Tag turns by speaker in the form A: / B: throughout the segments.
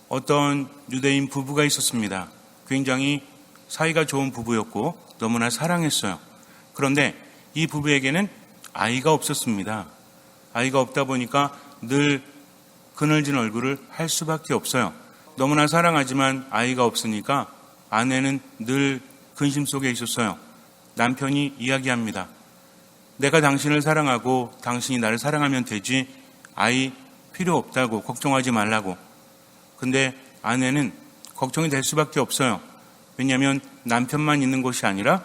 A: 어떤 유대인 부부가 있었습니다. 굉장히 사이가 좋은 부부였고 너무나 사랑했어요. 그런데 이 부부에게는 아이가 없었습니다. 아이가 없다 보니까 늘 그늘진 얼굴을 할 수밖에 없어요. 너무나 사랑하지만 아이가 없으니까 아내는 늘 근심 속에 있었어요. 남편이 이야기합니다. 내가 당신을 사랑하고 당신이 나를 사랑하면 되지 아이 필요 없다고, 걱정하지 말라고. 근데 아내는 걱정이 될 수밖에 없어요. 왜냐하면 남편만 있는 것이 아니라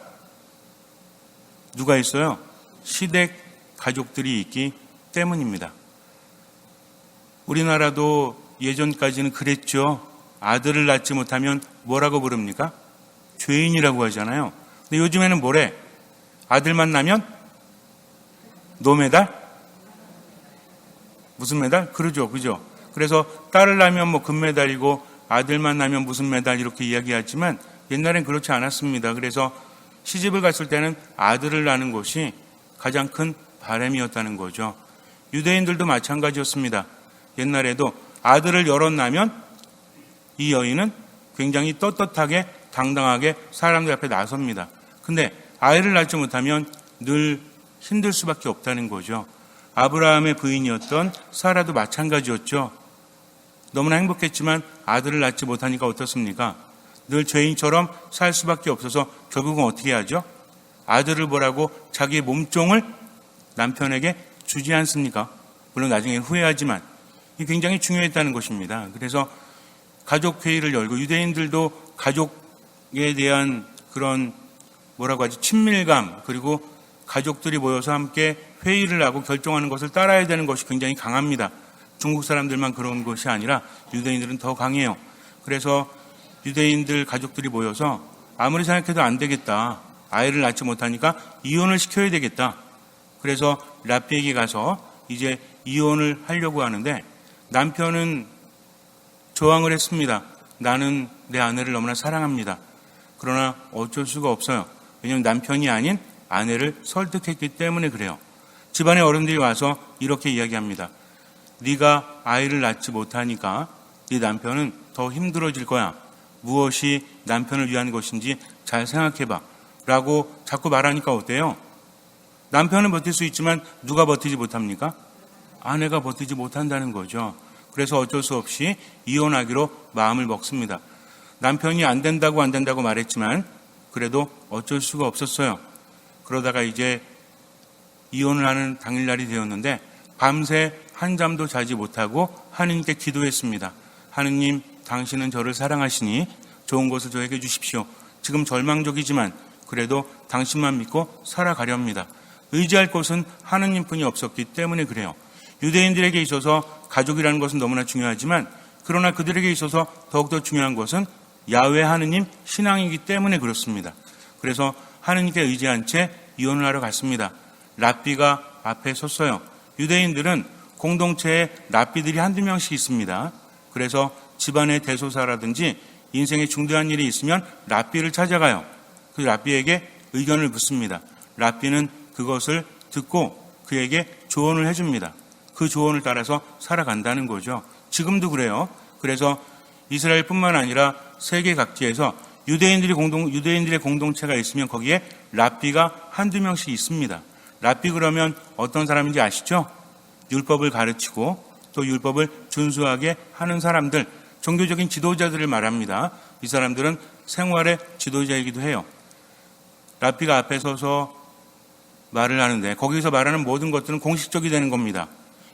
A: 누가 있어요? 시댁 가족들이 있기 때문입니다. 우리나라도 예전까지는 그랬죠. 아들을 낳지 못하면 뭐라고 부릅니까? 죄인이라고 하잖아요. 근데 요즘에는 뭐래? 아들만 낳으면 노메달? 무슨 메달? 그러죠. 그죠? 그래서 딸을 낳으면 뭐 금메달이고 아들만 낳으면 무슨 메달 이렇게 이야기하지만 옛날엔 그렇지 않았습니다. 그래서 시집을 갔을 때는 아들을 낳는 것이 가장 큰 바람이었다는 거죠. 유대인들도 마찬가지였습니다. 옛날에도 아들을 여럿 낳으면 이 여인은 굉장히 떳떳하게 당당하게 사람들 앞에 나섭니다. 근데 아이를 낳지 못하면 늘 힘들 수밖에 없다는 거죠. 아브라함의 부인이었던 사라도 마찬가지였죠. 너무나 행복했지만 아들을 낳지 못하니까 어떻습니까? 늘 죄인처럼 살 수밖에 없어서 결국은 어떻게 하죠? 아들을 보라고 자기의 몸종을 남편에게 주지 않습니까? 물론 나중에 후회하지만 이게 굉장히 중요했다는 것입니다. 그래서 가족회의를 열고 유대인들도 가족에 대한 그런 뭐라고 하지? 친밀감, 그리고 가족들이 모여서 함께 회의를 하고 결정하는 것을 따라야 되는 것이 굉장히 강합니다. 중국 사람들만 그런 것이 아니라 유대인들은 더 강해요. 그래서 유대인들 가족들이 모여서 아무리 생각해도 안 되겠다. 아이를 낳지 못하니까 이혼을 시켜야 되겠다. 그래서 랍비에게 가서 이제 이혼을 하려고 하는데 남편은 저항을 했습니다. 나는 내 아내를 너무나 사랑합니다. 그러나 어쩔 수가 없어요. 왜냐하면 남편이 아닌 아내를 설득했기 때문에 그래요. 집안의 어른들이 와서 이렇게 이야기합니다. 네가 아이를 낳지 못하니까 네 남편은 더 힘들어질 거야. 무엇이 남편을 위한 것인지 잘 생각해봐. 라고 자꾸 말하니까 어때요? 남편은 버틸 수 있지만 누가 버티지 못합니까? 아내가 버티지 못한다는 거죠. 그래서 어쩔 수 없이 이혼하기로 마음을 먹습니다. 남편이 안 된다고 말했지만 그래도 어쩔 수가 없었어요. 그러다가 이제 이혼을 하는 당일날이 되었는데 밤새 한잠도 자지 못하고 하느님께 기도했습니다. 하느님, 당신은 저를 사랑하시니 좋은 것을 저에게 주십시오. 지금 절망적이지만 그래도 당신만 믿고 살아가렵니다. 의지할 곳은 하느님뿐이 없었기 때문에 그래요. 유대인들에게 있어서 가족이라는 것은 너무나 중요하지만 그러나 그들에게 있어서 더욱더 중요한 것은 야훼 하느님 신앙이기 때문에 그렇습니다. 그래서 하느님께 의지한 채 이혼을 하러 갔습니다. 랍비가 앞에 섰어요. 유대인들은 공동체에 랍비들이 한두 명씩 있습니다. 그래서 집안의 대소사라든지 인생에 중대한 일이 있으면 랍비를 찾아가요. 그 랍비에게 의견을 묻습니다. 랍비는 그것을 듣고 그에게 조언을 해줍니다. 그 조언을 따라서 살아간다는 거죠. 지금도 그래요. 그래서 이스라엘뿐만 아니라 세계 각지에서 유대인들의 공동체가 있으면 거기에 랍비가 한두 명씩 있습니다. 랍비 그러면 어떤 사람인지 아시죠? 율법을 가르치고 또 율법을 준수하게 하는 사람들, 종교적인 지도자들을 말합니다. 이 사람들은 생활의 지도자이기도 해요. 랍비가 앞에 서서 말을 하는데 거기서 말하는 모든 것들은 공식적이 되는 겁니다.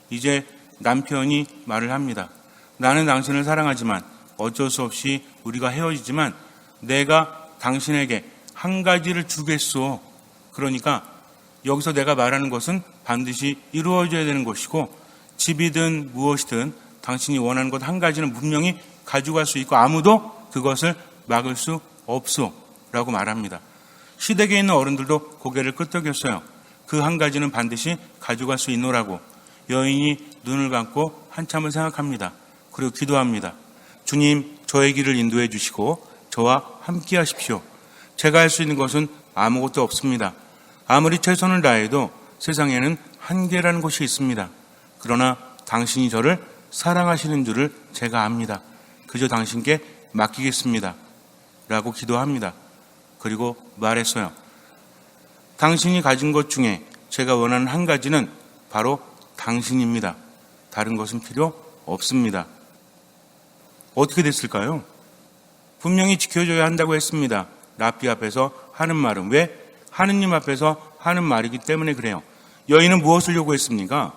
A: 이제 남편이 말을 합니다. 나는 당신을 사랑하지만 어쩔 수 없이 우리가 헤어지지만 내가 당신에게 한 가지를 주겠소. 그러니까 여기서 내가 말하는 것은 반드시 이루어져야 되는 것이고 집이든 무엇이든 당신이 원하는 것 한 가지는 분명히 가져갈 수 있고 아무도 그것을 막을 수 없소 라고 말합니다. 시댁에 있는 어른들도 고개를 끄덕였어요. 그 한 가지는 반드시 가져갈 수 있노라고. 여인이 눈을 감고 한참을 생각합니다. 그리고 기도합니다. 주님, 저의 길을 인도해 주시고 저와 함께 하십시오. 제가 할 수 있는 것은 아무것도 없습니다. 아무리 최선을 다해도 세상에는 한계라는 것이 있습니다. 그러나 당신이 저를 사랑하시는 줄을 제가 압니다. 그저 당신께 맡기겠습니다. 라고 기도합니다. 그리고 말했어요. 당신이 가진 것 중에 제가 원하는 한 가지는 바로 당신입니다. 다른 것은 필요 없습니다. 어떻게 됐을까요? 분명히 지켜줘야 한다고 했습니다. 랍비 앞에서 하는 말은 왜? 하느님 앞에서 하는 말이기 때문에 그래요. 여인은 무엇을 요구했습니까?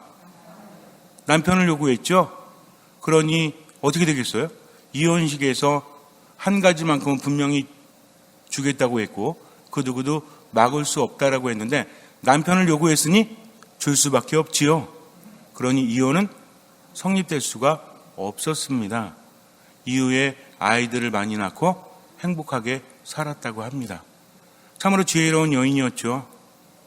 A: 남편을 요구했죠. 그러니 어떻게 되겠어요? 이혼식에서 한 가지만큼은 분명히 주겠다고 했고 그 누구도 막을 수 없다라고 했는데 남편을 요구했으니 줄 수밖에 없지요. 그러니 이혼은 성립될 수가 없었습니다. 이후에 아이들을 많이 낳고 행복하게 살았다고 합니다. 참으로 지혜로운 여인이었죠.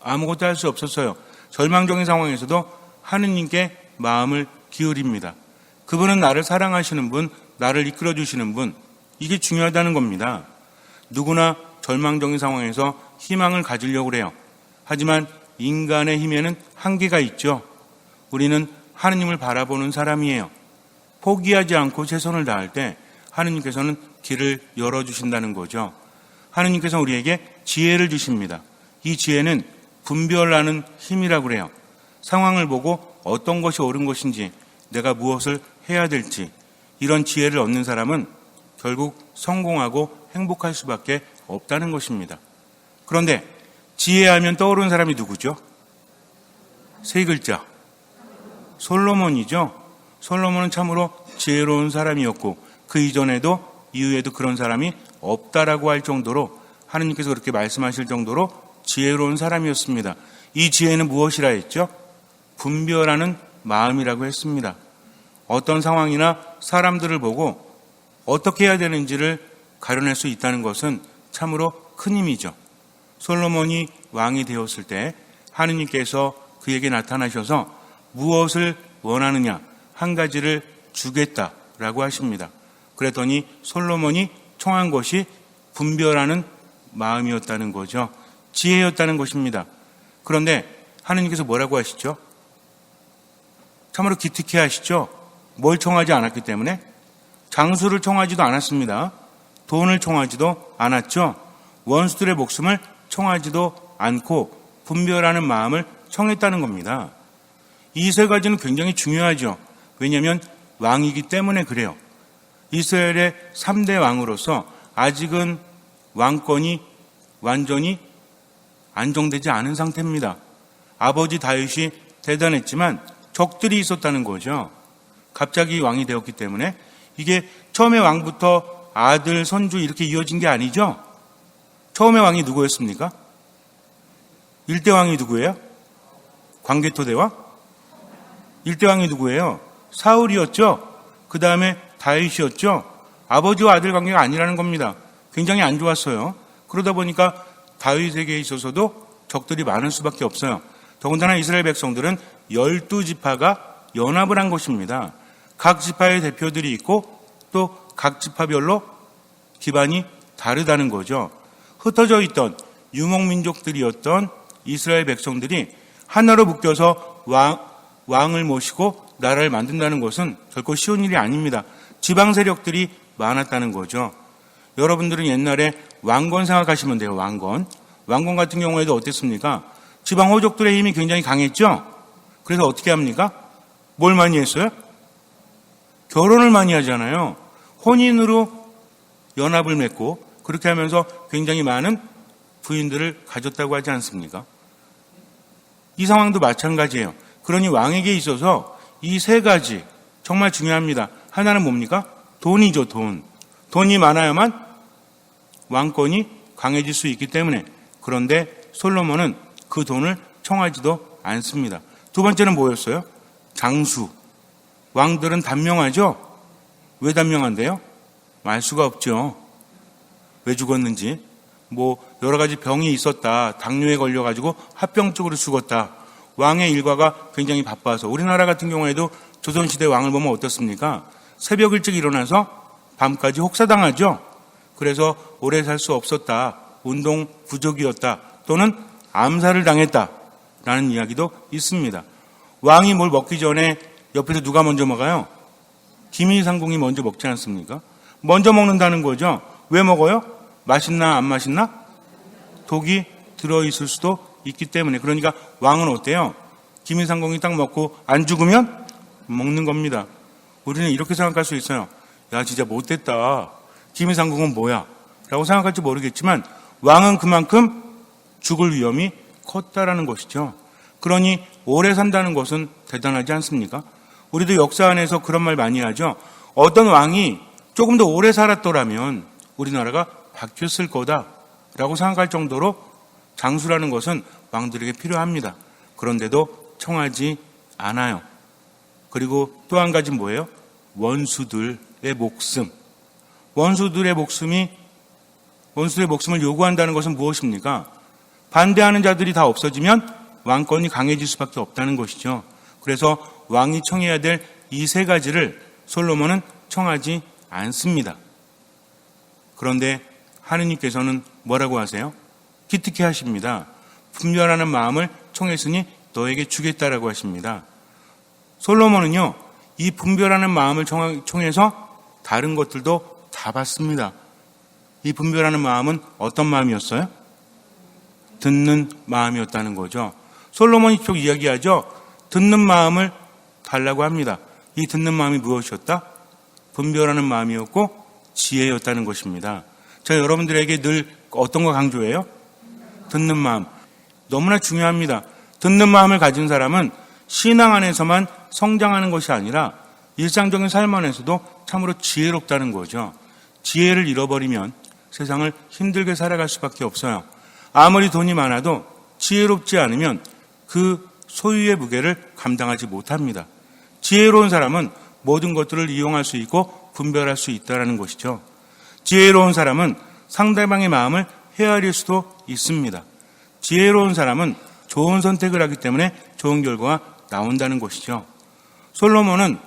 A: 아무것도 할 수 없었어요. 절망적인 상황에서도 하느님께 마음을 기울입니다. 그분은 나를 사랑하시는 분, 나를 이끌어주시는 분, 이게 중요하다는 겁니다. 누구나 절망적인 상황에서 희망을 가지려고 그래요. 하지만 인간의 힘에는 한계가 있죠. 우리는 하느님을 바라보는 사람이에요. 포기하지 않고 최선을 다할 때 하느님께서는 길을 열어주신다는 거죠. 하느님께서는 우리에게 지혜를 주십니다. 이 지혜는 분별하는 힘이라고 그래요. 상황을 보고 어떤 것이 옳은 것인지, 내가 무엇을 해야 될지, 이런 지혜를 얻는 사람은 결국 성공하고 행복할 수밖에 없다는 것입니다. 그런데 지혜하면 떠오르는 사람이 누구죠? 세 글자. 솔로몬이죠. 솔로몬은 참으로 지혜로운 사람이었고 그 이전에도 이후에도 그런 사람이 없다라고 할 정도로 하느님께서 그렇게 말씀하실 정도로 지혜로운 사람이었습니다. 이 지혜는 무엇이라 했죠? 분별하는 마음이라고 했습니다. 어떤 상황이나 사람들을 보고 어떻게 해야 되는지를 가려낼 수 있다는 것은 참으로 큰 힘이죠. 솔로몬이 왕이 되었을 때 하느님께서 그에게 나타나셔서 무엇을 원하느냐 한 가지를 주겠다라고 하십니다. 그랬더니 솔로몬이 청한 것이 분별하는 마음이었다는 거죠. 지혜였다는 것입니다. 그런데 하느님께서 뭐라고 하시죠? 참으로 기특해 하시죠. 뭘 청하지 않았기 때문에? 장수를 청하지도 않았습니다. 돈을 청하지도 않았죠. 원수들의 목숨을 청하지도 않고 분별하는 마음을 청했다는 겁니다. 이 세 가지는 굉장히 중요하죠. 왜냐하면 왕이기 때문에 그래요. 이스라엘의 3대 왕으로서 아직은 왕권이 완전히 안정되지 않은 상태입니다. 아버지 다윗이 대단했지만 적들이 있었다는 거죠. 갑자기 왕이 되었기 때문에 이게 처음에 왕부터 아들, 손주 이렇게 이어진 게 아니죠. 처음에 왕이 누구였습니까? 1대 왕이 누구예요? 광개토대왕? 1대 왕이 누구예요? 사울이었죠. 그 다음에 다윗이었죠. 아버지와 아들 관계가 아니라는 겁니다. 굉장히 안 좋았어요. 그러다 보니까 다윗에게 있어서도 적들이 많을 수밖에 없어요. 더군다나 이스라엘 백성들은 12지파가 연합을 한 것입니다. 각 지파의 대표들이 있고 또 각 지파별로 기반이 다르다는 거죠. 흩어져 있던 유목민족들이었던 이스라엘 백성들이 하나로 묶여서 왕을 모시고 나라를 만든다는 것은 결코 쉬운 일이 아닙니다. 지방 세력들이 많았다는 거죠. 여러분들은 옛날에 왕건 생각하시면 돼요. 왕건 같은 경우에도 어땠습니까? 지방 호족들의 힘이 굉장히 강했죠. 그래서 어떻게 합니까? 뭘 많이 했어요? 결혼을 많이 하잖아요. 혼인으로 연합을 맺고 그렇게 하면서 굉장히 많은 부인들을 가졌다고 하지 않습니까? 이 상황도 마찬가지예요. 그러니 왕에게 있어서 이 세 가지 정말 중요합니다. 하나는 뭡니까? 돈이죠. 돈이 많아야만 왕권이 강해질 수 있기 때문에. 그런데 솔로몬은 그 돈을 청하지도 않습니다. 두 번째는 뭐였어요? 장수. 왕들은 단명하죠? 왜 단명한데요? 말 수가 없죠. 왜 죽었는지. 여러 가지 병이 있었다. 당뇨에 걸려가지고 합병증으로 죽었다. 왕의 일과가 굉장히 바빠서. 우리나라 같은 경우에도 조선시대 왕을 보면 어떻습니까? 새벽 일찍 일어나서 밤까지 혹사당하죠. 그래서 오래 살 수 없었다. 운동 부족이었다. 또는 암살을 당했다라는 이야기도 있습니다. 왕이 뭘 먹기 전에 옆에서 누가 먼저 먹어요? 기밀상궁이 먼저 먹지 않습니까? 먼저 먹는다는 거죠. 왜 먹어요? 맛있나 안 맛있나? 독이 들어있을 수도 있기 때문에. 그러니까 왕은 어때요? 김인상공이 딱 먹고 안 죽으면 먹는 겁니다. 우리는 이렇게 생각할 수 있어요. 야, 진짜 못됐다. 김인상공은 뭐야? 라고 생각할지 모르겠지만 왕은 그만큼 죽을 위험이 컸다라는 것이죠. 그러니 오래 산다는 것은 대단하지 않습니까? 우리도 역사 안에서 그런 말 많이 하죠. 어떤 왕이 조금 더 오래 살았더라면 우리나라가 바뀌었을 거다라고 생각할 정도로 장수라는 것은 왕들에게 필요합니다. 그런데도 청하지 않아요. 그리고 또 한 가지 뭐예요? 원수들의 목숨. 원수들의 목숨을 요구한다는 것은 무엇입니까? 반대하는 자들이 다 없어지면 왕권이 강해질 수밖에 없다는 것이죠. 그래서 왕이 청해야 될 이 세 가지를 솔로몬은 청하지 않습니다. 그런데 하느님께서는 뭐라고 하세요? 기특해 하십니다. 분별하는 마음을 청했으니 너에게 주겠다라고 하십니다. 솔로몬은요, 이 분별하는 마음을 청해서 다른 것들도 다 받습니다. 이 분별하는 마음은 어떤 마음이었어요? 듣는 마음이었다는 거죠. 솔로몬이 쭉 이야기하죠. 듣는 마음을 달라고 합니다. 이 듣는 마음이 무엇이었다? 분별하는 마음이었고 지혜였다는 것입니다. 제가 여러분들에게 늘 어떤 거 강조해요? 듣는 마음. 너무나 중요합니다. 듣는 마음을 가진 사람은 신앙 안에서만 성장하는 것이 아니라 일상적인 삶 안에서도 참으로 지혜롭다는 거죠. 지혜를 잃어버리면 세상을 힘들게 살아갈 수밖에 없어요. 아무리 돈이 많아도 지혜롭지 않으면 그 소유의 무게를 감당하지 못합니다. 지혜로운 사람은 모든 것들을 이용할 수 있고 분별할 수 있다는 것이죠. 지혜로운 사람은 상대방의 마음을 헤아릴 수도 있습니다. 지혜로운 사람은 좋은 선택을 하기 때문에 좋은 결과가 나온다는 것이죠. 솔로몬은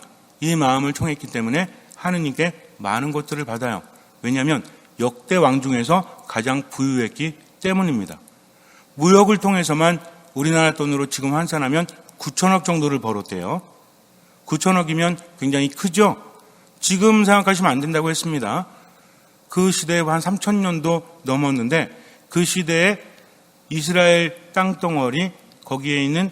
A: 이 마음을 청했기 때문에 하느님께 많은 것들을 받아요. 왜냐하면 역대 왕 중에서 가장 부유했기 때문입니다. 무역을 통해서만 우리나라 돈으로 지금 환산하면 9천억 정도를 벌었대요. 9천억이면 굉장히 크죠? 지금 생각하시면 안 된다고 했습니다. 그 시대에 한 3천년도 넘었는데 그 시대에 이스라엘 땅덩어리 거기에 있는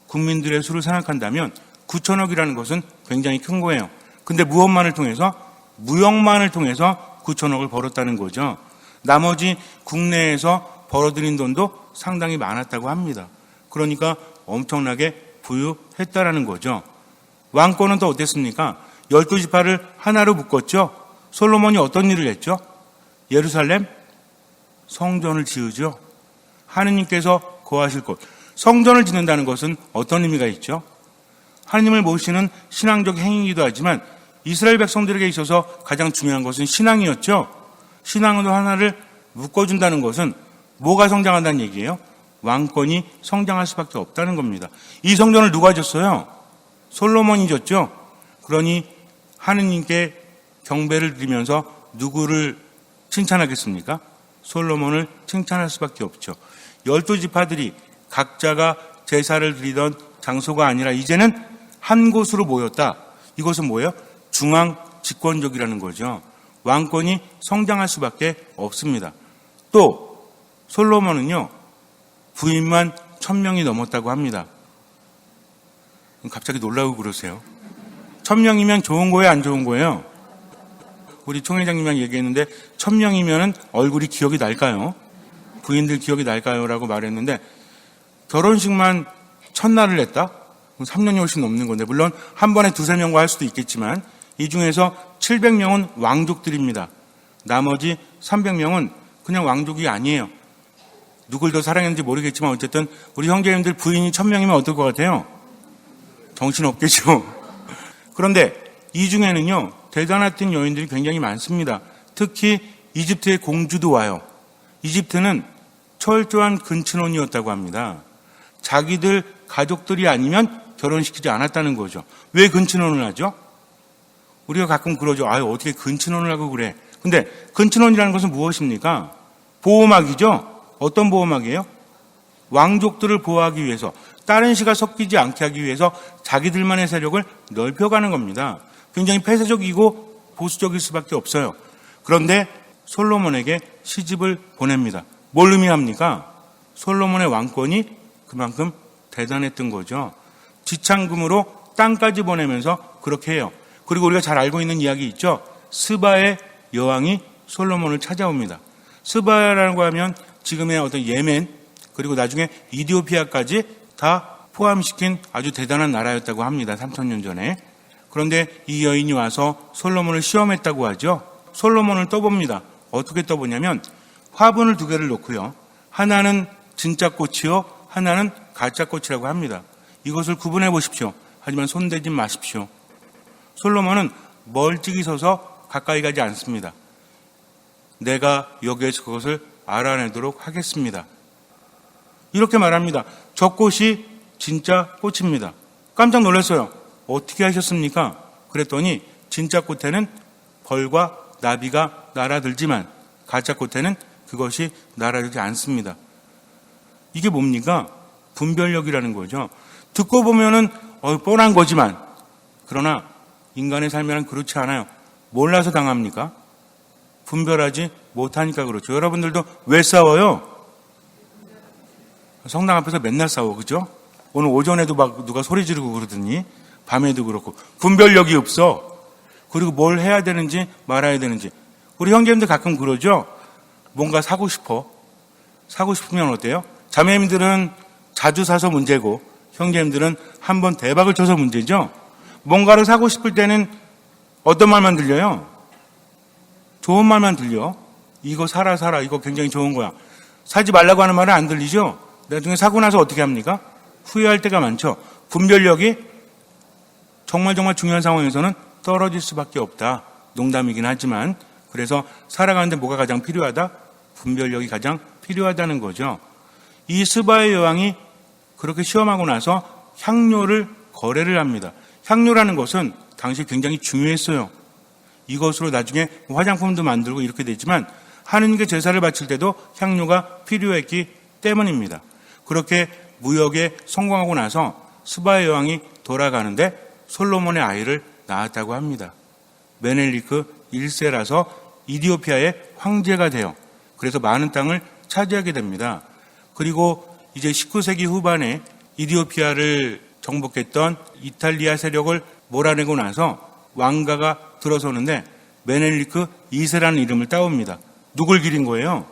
A: 국민들의 수를 생각한다면 9천억이라는 것은 굉장히 큰 거예요. 근데 무엇만을 통해서? 무역만을 통해서 9천억을 벌었다는 거죠. 나머지 국내에서 벌어들인 돈도 상당히 많았다고 합니다. 그러니까 엄청나게 부유했다라는 거죠. 왕권은 또 어땠습니까? 12지파를 하나로 묶었죠. 솔로몬이 어떤 일을 했죠? 예루살렘 성전을 지으죠. 하느님께서 거하실 곳. 성전을 짓는다는 것은 어떤 의미가 있죠? 하느님을 모시는 신앙적 행위이기도 하지만 이스라엘 백성들에게 있어서 가장 중요한 것은 신앙이었죠. 신앙으로 하나를 묶어준다는 것은 뭐가 성장한다는 얘기예요? 왕권이 성장할 수밖에 없다는 겁니다. 이 성전을 누가 졌어요? 솔로몬이 졌죠. 그러니 하느님께 경배를 드리면서 누구를 칭찬하겠습니까? 솔로몬을 칭찬할 수밖에 없죠. 12지파들이 각자가 제사를 드리던 장소가 아니라 이제는 한 곳으로 모였다. 이것은 뭐예요? 중앙 집권적이라는 거죠. 왕권이 성장할 수밖에 없습니다. 또 솔로몬은요, 부인만 1000명이 넘었다고 합니다. 갑자기 놀라고 그러세요. 1000명이면 좋은 거예요, 안 좋은 거예요? 우리 총회장님이랑 얘기했는데 1000명이면 얼굴이 기억이 날까요? 부인들 기억이 날까요? 라고 말했는데 결혼식만 1000날을 했다? 3년이 훨씬 넘는 건데 물론 한 번에 2-3명과 할 수도 있겠지만 이 중에서 700명은 왕족들입니다. 나머지 300명은 그냥 왕족이 아니에요. 누굴 더 사랑했는지 모르겠지만 어쨌든 우리 형제님들 부인이 1000명이면 어떨 것 같아요? 정신없겠죠. 그런데 이 중에는요, 대단했던 여인들이 굉장히 많습니다. 특히 이집트의 공주도 와요. 이집트는 철저한 근친혼이었다고 합니다. 자기들 가족들이 아니면 결혼시키지 않았다는 거죠. 왜 근친혼을 하죠? 우리가 가끔 그러죠. 아유, 어떻게 근친혼을 하고 그래. 근데 근친혼이라는 것은 무엇입니까? 보호막이죠. 어떤 보호막이에요? 왕족들을 보호하기 위해서, 다른 시가 섞이지 않게 하기 위해서 자기들만의 세력을 넓혀가는 겁니다. 굉장히 폐쇄적이고 보수적일 수밖에 없어요. 그런데 솔로몬에게 시집을 보냅니다. 뭘 의미합니까? 솔로몬의 왕권이 그만큼 대단했던 거죠. 지창금으로 땅까지 보내면서 그렇게 해요. 그리고 우리가 잘 알고 있는 이야기 있죠. 스바의 여왕이 솔로몬을 찾아옵니다. 스바라는 거 하면 지금의 어떤 예멘 그리고 나중에 이디오피아까지 다 포함시킨 아주 대단한 나라였다고 합니다. 3000년 전에. 그런데 이 여인이 와서 솔로몬을 시험했다고 하죠. 솔로몬을 떠봅니다. 어떻게 떠보냐면 화분을 2개를 놓고요. 하나는 진짜 꽃이요, 하나는 가짜 꽃이라고 합니다. 이것을 구분해 보십시오. 하지만 손대지 마십시오. 솔로몬은 멀찍이 서서 가까이 가지 않습니다. 내가 여기에서 그것을 알아내도록 하겠습니다. 이렇게 말합니다. 저 꽃이 진짜 꽃입니다. 깜짝 놀랐어요. 어떻게 하셨습니까? 그랬더니 진짜 꽃에는 벌과 나비가 날아들지만 가짜 꽃에는 그것이 날아들지 않습니다. 이게 뭡니까? 분별력이라는 거죠. 듣고 보면은 뻔한 거지만 그러나 인간의 삶에는 그렇지 않아요. 몰라서 당합니까? 분별하지 못하니까 그렇죠. 여러분들도 왜 싸워요? 성당 앞에서 맨날 싸워, 그죠? 오늘 오전에도 막 누가 소리 지르고 그러더니 밤에도 그렇고 분별력이 없어. 그리고 뭘 해야 되는지 말아야 되는지. 우리 형제님들 가끔 그러죠? 뭔가 사고 싶으면 어때요? 자매님들은 자주 사서 문제고 형제님들은 한번 대박을 쳐서 문제죠? 뭔가를 사고 싶을 때는 어떤 말만 들려요? 좋은 말만 들려. 이거 사라 이거 굉장히 좋은 거야. 사지 말라고 하는 말은 안 들리죠? 나중에 사고 나서 어떻게 합니까? 후회할 때가 많죠. 분별력이 정말 중요한 상황에서는 떨어질 수밖에 없다. 농담이긴 하지만 그래서 살아가는데 뭐가 가장 필요하다? 분별력이 가장 필요하다는 거죠. 이 스바의 여왕이 그렇게 시험하고 나서 향료를 거래를 합니다. 향료라는 것은 당시 굉장히 중요했어요. 이것으로 나중에 화장품도 만들고 이렇게 되지만 하느님께 제사를 바칠 때도 향료가 필요했기 때문입니다. 그렇게 무역에 성공하고 나서 스바의 여왕이 돌아가는데 솔로몬의 아이를 낳았다고 합니다. 메넬리크 1세라서 이디오피아의 황제가 돼요. 그래서 많은 땅을 차지하게 됩니다. 그리고 이제 19세기 후반에 이디오피아를 정복했던 이탈리아 세력을 몰아내고 나서 왕가가 들어서는데 메넬리크 2세라는 이름을 따옵니다. 누굴 기린 거예요?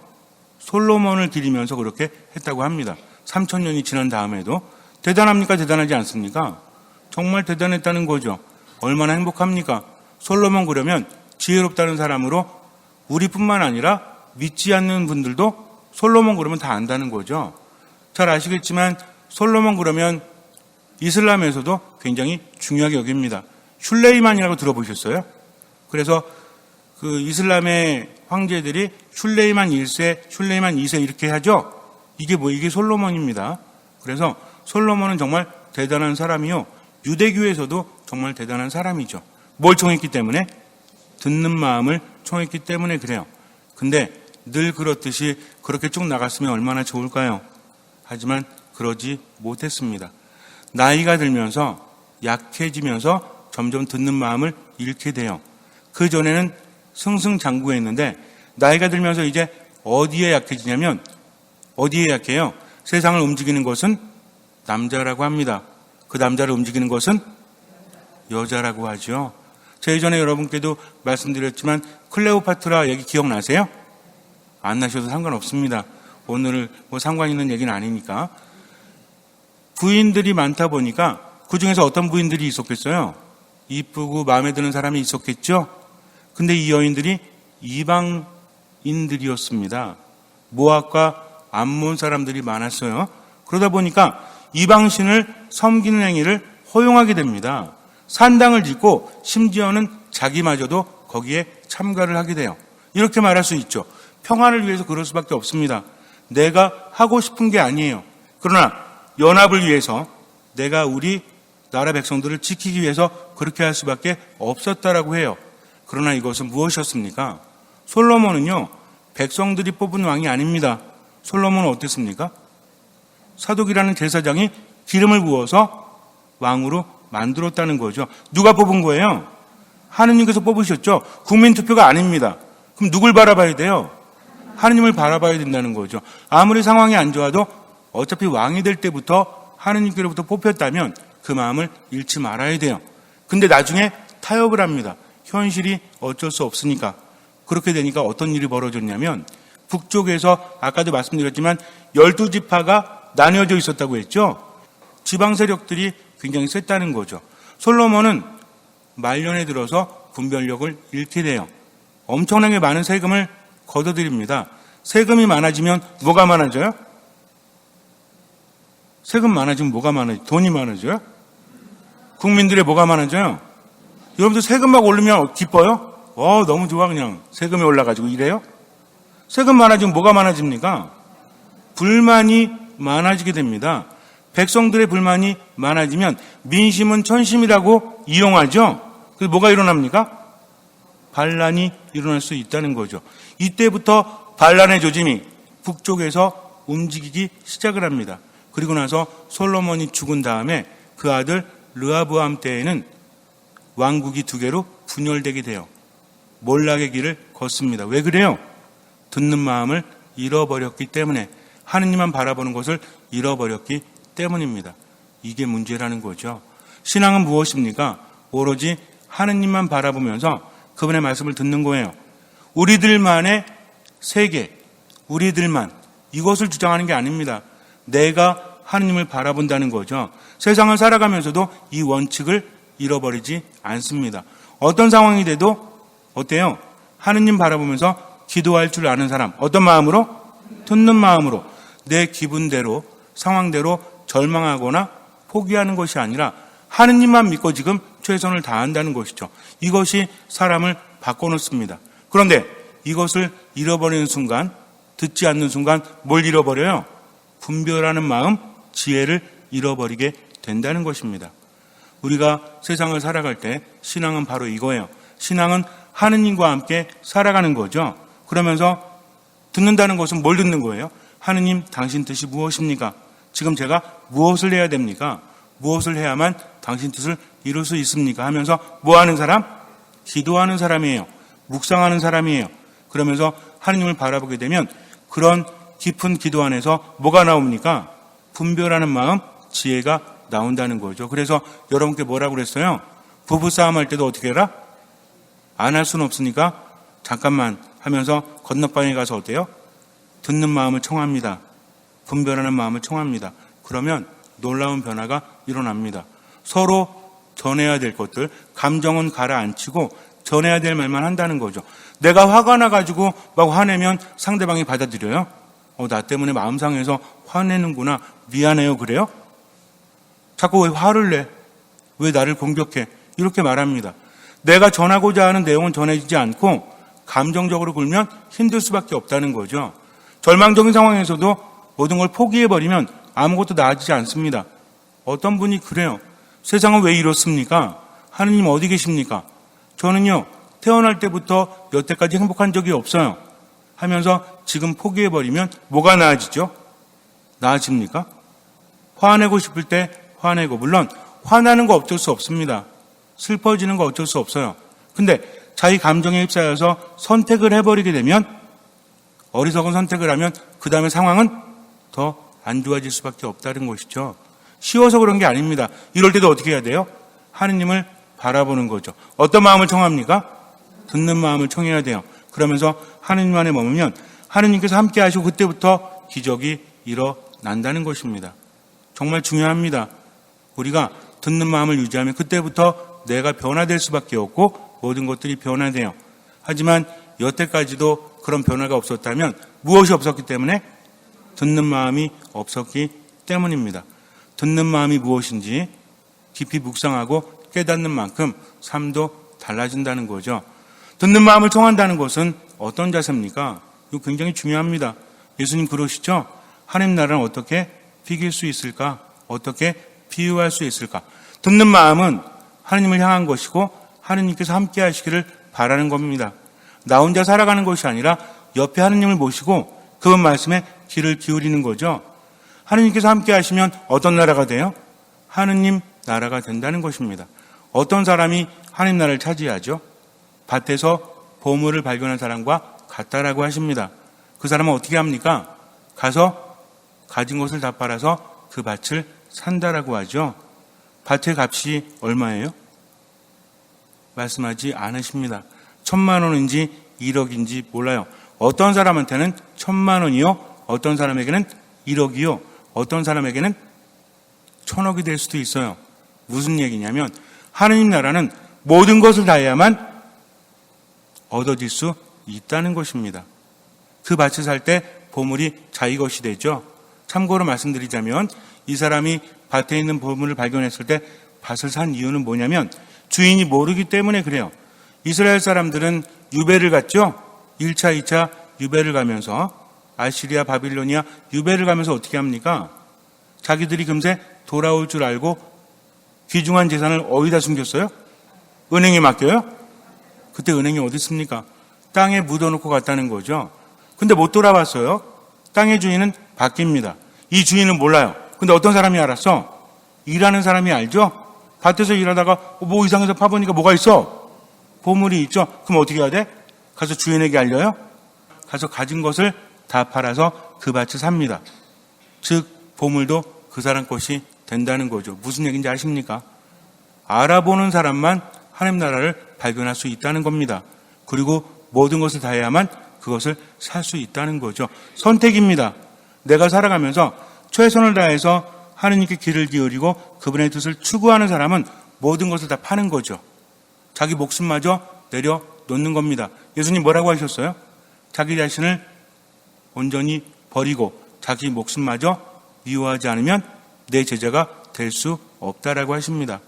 A: 솔로몬을 기리면서 그렇게 했다고 합니다. 3000년이 지난 다음에도. 대단합니까? 대단하지 않습니까? 정말 대단했다는 거죠. 얼마나 행복합니까? 솔로몬 그러면 지혜롭다는 사람으로 우리뿐만 아니라 믿지 않는 분들도 솔로몬 그러면 다 안다는 거죠. 잘 아시겠지만 솔로몬 그러면 이슬람에서도 굉장히 중요하게 여깁니다. 슐레이만이라고 들어보셨어요? 그래서 그 이슬람의 황제들이 슐레이만 1세, 슐레이만 2세 이렇게 하죠. 이게 솔로몬입니다. 그래서 솔로몬은 정말 대단한 사람이요. 유대교에서도 정말 대단한 사람이죠. 뭘 총했기 때문에? 듣는 마음을 총했기 때문에 그래요. 근데 늘 그렇듯이 그렇게 쭉 나갔으면 얼마나 좋을까요? 하지만 그러지 못했습니다. 나이가 들면서 약해지면서 점점 듣는 마음을 잃게 돼요. 그 전에는 승승장구했는데 나이가 들면서 이제 어디에 약해지냐면 어디에 약해요? 세상을 움직이는 것은 남자라고 합니다. 그 남자를 움직이는 것은 여자라고 하죠. 제가 예전에 여러분께도 말씀드렸지만 클레오파트라 얘기 기억나세요? 안 나셔도 상관없습니다. 오늘 뭐 상관 있는 얘기는 아니니까. 부인들이 많다 보니까 그 중에서 어떤 부인들이 있었겠어요? 이쁘고 마음에 드는 사람이 있었겠죠? 근데 이 여인들이 이방인들이었습니다. 모압과 암몬 사람들이 많았어요. 그러다 보니까 이방신을 섬기는 행위를 허용하게 됩니다. 산당을 짓고 심지어는 자기마저도 거기에 참가를 하게 돼요. 이렇게 말할 수 있죠. 평화를 위해서 그럴 수밖에 없습니다. 내가 하고 싶은 게 아니에요. 그러나 연합을 위해서 내가 우리 나라 백성들을 지키기 위해서 그렇게 할 수밖에 없었다라고 해요. 그러나 이것은 무엇이었습니까? 솔로몬은요, 백성들이 뽑은 왕이 아닙니다. 솔로몬은 어땠습니까? 사독이라는 제사장이 기름을 부어서 왕으로 만들었다는 거죠. 누가 뽑은 거예요? 하느님께서 뽑으셨죠. 국민투표가 아닙니다. 그럼 누굴 바라봐야 돼요? 하느님을 바라봐야 된다는 거죠. 아무리 상황이 안 좋아도 어차피 왕이 될 때부터 하느님께로부터 뽑혔다면 그 마음을 잃지 말아야 돼요. 근데 나중에 타협을 합니다. 현실이 어쩔 수 없으니까. 그렇게 되니까 어떤 일이 벌어졌냐면 북쪽에서 아까도 말씀드렸지만 12지파가 나뉘어져 있었다고 했죠. 지방 세력들이 굉장히 셌다는 거죠. 솔로몬은 말년에 들어서 분별력을 잃게 돼요. 엄청나게 많은 세금을 걷어들입니다. 세금이 많아지면 뭐가 많아져요? 세금 많아지면 뭐가 많아져요? 돈이 많아져요? 국민들의 뭐가 많아져요? 여러분들 세금 막 오르면 기뻐요? 너무 좋아 그냥 세금이 올라가지고 이래요? 세금 많아지면 뭐가 많아집니까? 불만이 많아지게 됩니다. 백성들의 불만이 많아지면 민심은 천심이라고 이용하죠. 그래서 뭐가 일어납니까? 반란이 일어날 수 있다는 거죠. 이때부터 반란의 조짐이 북쪽에서 움직이기 시작을 합니다. 그리고 나서 솔로몬이 죽은 다음에 그 아들 르하보암 때에는 왕국이 두 개로 분열되게 돼요. 몰락의 길을 걷습니다. 왜 그래요? 듣는 마음을 잃어버렸기 때문에, 하느님만 바라보는 것을 잃어버렸기 때문입니다. 이게 문제라는 거죠. 신앙은 무엇입니까? 오로지 하느님만 바라보면서 그분의 말씀을 듣는 거예요. 우리들만의 세계, 우리들만 이것을 주장하는 게 아닙니다. 내가 하느님을 바라본다는 거죠. 세상을 살아가면서도 이 원칙을 잃어버리지 않습니다. 어떤 상황이 돼도 어때요? 하느님 바라보면서 기도할 줄 아는 사람. 어떤 마음으로? 듣는 마음으로. 내 기분대로, 상황대로 절망하거나 포기하는 것이 아니라 하느님만 믿고 지금 최선을 다한다는 것이죠. 이것이 사람을 바꿔놓습니다. 그런데 이것을 잃어버리는 순간, 듣지 않는 순간 뭘 잃어버려요? 분별하는 마음, 지혜를 잃어버리게 된다는 것입니다. 우리가 세상을 살아갈 때 신앙은 바로 이거예요. 신앙은 하느님과 함께 살아가는 거죠. 그러면서 듣는다는 것은 뭘 듣는 거예요? 하느님, 당신 뜻이 무엇입니까? 지금 제가 무엇을 해야 됩니까? 무엇을 해야만 당신 뜻을 이룰 수 있습니까? 하면서 뭐 하는 사람? 기도하는 사람이에요. 묵상하는 사람이에요. 그러면서 하느님을 바라보게 되면 그런 깊은 기도 안에서 뭐가 나옵니까? 분별하는 마음, 지혜가 나온다는 거죠. 그래서 여러분께 뭐라고 그랬어요? 부부싸움 할 때도 어떻게 해라? 안 할 수는 없으니까 잠깐만 하면서 건너방에 가서 어때요? 듣는 마음을 청합니다. 분별하는 마음을 청합니다. 그러면 놀라운 변화가 일어납니다. 서로 전해야 될 것들, 감정은 가라앉히고 전해야 될 말만 한다는 거죠. 내가 화가 나가지고 막 화내면 상대방이 받아들여요? 나 때문에 마음 상해서 화내는구나. 미안해요. 그래요? 자꾸 왜 화를 내? 왜 나를 공격해? 이렇게 말합니다. 내가 전하고자 하는 내용은 전해지지 않고 감정적으로 굴면 힘들 수밖에 없다는 거죠. 절망적인 상황에서도 모든 걸 포기해버리면 아무것도 나아지지 않습니다. 어떤 분이 그래요. 세상은 왜 이렇습니까? 하느님 어디 계십니까? 저는요, 태어날 때부터 여태까지 행복한 적이 없어요. 하면서 지금 포기해버리면 뭐가 나아지죠? 나아집니까? 화내고 싶을 때 화내고, 물론 화나는 거 어쩔 수 없습니다. 슬퍼지는 거 어쩔 수 없어요. 근데 자기 감정에 휩싸여서 선택을 해버리게 되면, 어리석은 선택을 하면 그 다음에 상황은 더 안 좋아질 수밖에 없다는 것이죠. 쉬워서 그런 게 아닙니다. 이럴 때도 어떻게 해야 돼요? 하느님을 바라보는 거죠. 어떤 마음을 청합니까? 듣는 마음을 청해야 돼요. 그러면서 하느님 안에 머물면 하느님께서 함께 하시고 그때부터 기적이 일어난다는 것입니다. 정말 중요합니다. 우리가 듣는 마음을 유지하면 그때부터 내가 변화될 수밖에 없고 모든 것들이 변화돼요. 하지만 여태까지도 그런 변화가 없었다면 무엇이 없었기 때문에? 듣는 마음이 없었기 때문입니다. 듣는 마음이 무엇인지 깊이 묵상하고 깨닫는 만큼 삶도 달라진다는 거죠. 듣는 마음을 청한다는 것은 어떤 자세입니까? 이거 굉장히 중요합니다. 예수님 그러시죠? 하나님 나라는 어떻게 비길 수 있을까? 어떻게 비유할 수 있을까? 듣는 마음은 하나님을 향한 것이고 하나님께서 함께 하시기를 바라는 겁니다. 나 혼자 살아가는 것이 아니라 옆에 하나님을 모시고 그분 말씀에 귀를 기울이는 거죠. 하나님께서 함께 하시면 어떤 나라가 돼요? 하느님 나라가 된다는 것입니다. 어떤 사람이 하나님 나라를 차지하죠. 밭에서 보물을 발견한 사람과 같다라고 하십니다. 그 사람은 어떻게 합니까? 가서 가진 것을 다 팔아서 그 밭을 산다라고 하죠. 밭의 값이 얼마예요? 말씀하지 않으십니다. 1,000만 원인지 1억인지 몰라요. 어떤 사람한테는 1,000만 원이요, 어떤 사람에게는 1억이요, 어떤 사람에게는 1,000억이 될 수도 있어요. 무슨 얘기냐면 하느님 나라는 모든 것을 다해야만 얻어질 수 있다는 것입니다. 그 밭을 살 때 보물이 자기 것이 되죠. 참고로 말씀드리자면 이 사람이 밭에 있는 보물을 발견했을 때 밭을 산 이유는 뭐냐면 주인이 모르기 때문에 그래요. 이스라엘 사람들은 유배를 갔죠. 1차, 2차 유배를 가면서 아시리아, 바빌로니아 유배를 가면서 어떻게 합니까? 자기들이 금세 돌아올 줄 알고 귀중한 재산을 어디다 숨겼어요? 은행에 맡겨요? 그때 은행이 어디 있습니까? 땅에 묻어놓고 갔다는 거죠. 근데 못 돌아왔어요. 땅의 주인은 바뀝니다. 이 주인은 몰라요. 근데 어떤 사람이 알았어? 일하는 사람이 알죠? 밭에서 일하다가 뭐 이상해서 파보니까 뭐가 있어? 보물이 있죠? 그럼 어떻게 해야 돼? 가서 주인에게 알려요? 가서 가진 것을 다 팔아서 그 밭을 삽니다. 즉 보물도 그 사람 것이 된다는 거죠. 무슨 얘기인지 아십니까? 알아보는 사람만 하나님 나라를 발견할 수 있다는 겁니다. 그리고 모든 것을 다해야만 그것을 살 수 있다는 거죠. 선택입니다. 내가 살아가면서 최선을 다해서 하느님께 귀를 기울이고 그분의 뜻을 추구하는 사람은 모든 것을 다 파는 거죠. 자기 목숨마저 내려놓는 겁니다. 예수님 뭐라고 하셨어요? 자기 자신을 온전히 버리고 자기 목숨마저 미워하지 않으면 내 제자가 될 수 없다라고 하십니다.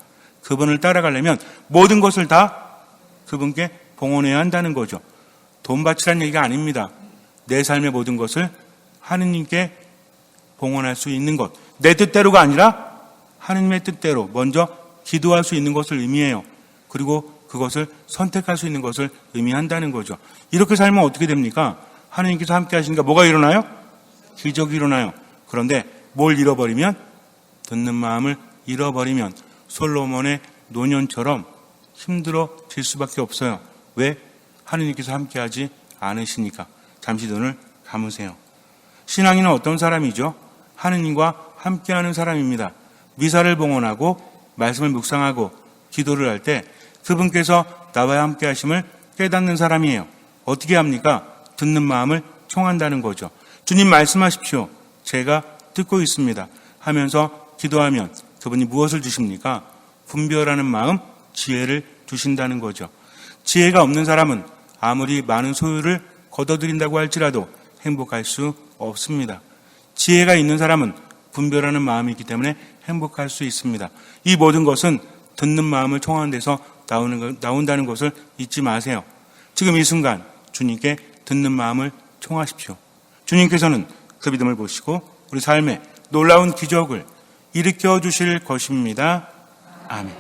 A: 그분을 따라가려면 모든 것을 다 그분께 봉헌해야 한다는 거죠. 돈 바치라는 얘기가 아닙니다. 내 삶의 모든 것을 하느님께 봉헌할 수 있는 것. 내 뜻대로가 아니라 하느님의 뜻대로 먼저 기도할 수 있는 것을 의미해요. 그리고 그것을 선택할 수 있는 것을 의미한다는 거죠. 이렇게 살면 어떻게 됩니까? 하느님께서 함께 하시니까 뭐가 일어나요? 기적이 일어나요. 그런데 뭘 잃어버리면? 듣는 마음을 잃어버리면 솔로몬의 노년처럼 힘들어질 수밖에 없어요. 왜? 하느님께서 함께하지 않으시니까. 잠시 눈을 감으세요. 신앙인은 어떤 사람이죠? 하느님과 함께하는 사람입니다. 미사를 봉헌하고 말씀을 묵상하고 기도를 할 때 그분께서 나와 함께 하심을 깨닫는 사람이에요. 어떻게 합니까? 듣는 마음을 청한다는 거죠. 주님 말씀하십시오. 제가 듣고 있습니다. 하면서 기도하면 그분이 무엇을 주십니까? 분별하는 마음, 지혜를 주신다는 거죠. 지혜가 없는 사람은 아무리 많은 소유를 거둬들인다고 할지라도 행복할 수 없습니다. 지혜가 있는 사람은 분별하는 마음이 있기 때문에 행복할 수 있습니다. 이 모든 것은 듣는 마음을 청하는 데서 나온다는 것을 잊지 마세요. 지금 이 순간 주님께 듣는 마음을 청하십시오. 주님께서는 그 믿음을 보시고 우리 삶에 놀라운 기적을 일으켜 주실 것입니다. 아멘.